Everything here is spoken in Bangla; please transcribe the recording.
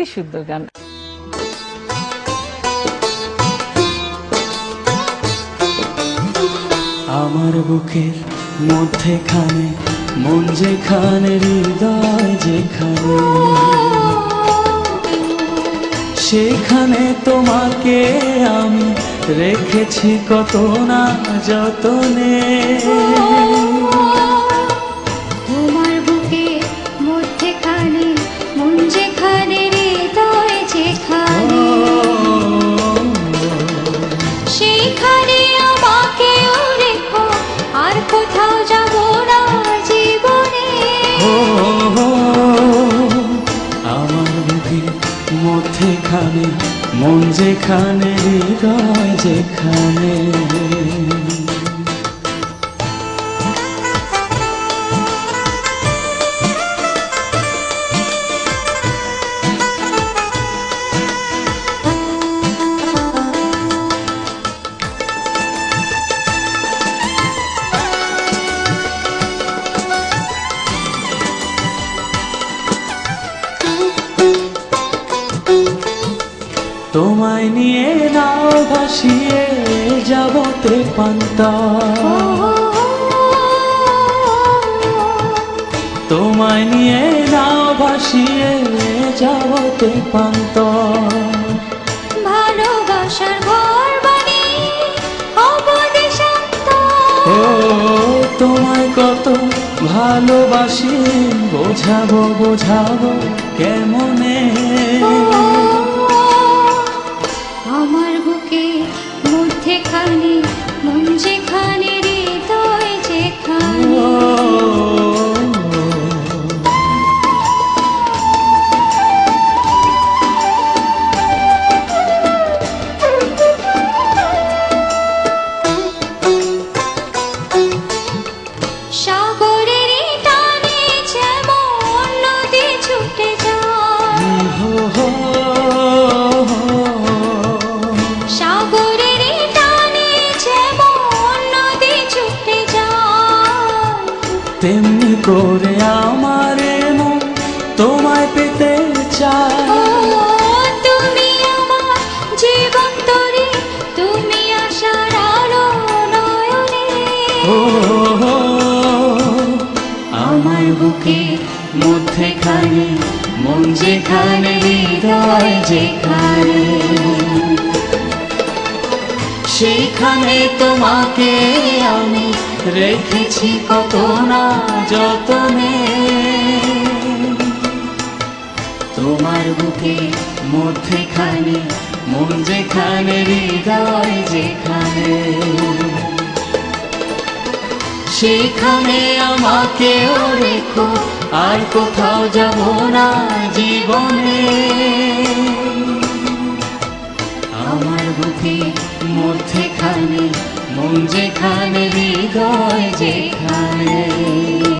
সত্যি সুন্দর গান। আমার বুকের মধ্যেখানে মন যেখানে, হৃদয় যেখানে, সেখানে তোমাকে আমি রেখেছি কত না যতনে। তোমার বুকে মধ্যেখানে মন যেখানে, হৃদয় যেখানে, সেইখানে আমাকেও রেখো, আর কোথাও যাব না জীবনে। আমার বুকের মধ্যেখানে মন যেখানে, হৃদয় যেখানে। তোমায় নিয়ে নাও ভাসিয়ে যাব তেপান্তর, তোমায় নিয়ে নাও ভাসিয়ে যাব তেপান্তর। ভালোবাসার ঘর বানিয়ে হব দেশান্তর। ও তোমায় কত ভালোবাসি, বোঝাবো বোঝাবো কেমনে। আমার বুকে মধ্যেখানে মন যেখানে, হৃদয় যেখানে, সাগরের টানে যেমন নদী ছুটে যায়, সাগরের টানে যেমন নদী ছুটে যায়, তেমনি করে আমার মন তোমায় পেতে চায়। ও তুমি আমার জীবন তরি, তুমি আশার আলো নয়নে। ও আমার বুকে মধ্যেখানে মন যেখানে, হৃদয় যেখানে, সেইখানে তোমাকে আমি রেখেছি কত না যতনে। তোমার বুকে মধ্যেখানে মন যেখানে, হৃদয় যেখানে, সেখানে আমাকেও রেখো, আর কোথাও যাব না জীবনে। আমার বুকে মধ্যেখানে মন যেখানে, হৃদয় যেখানে।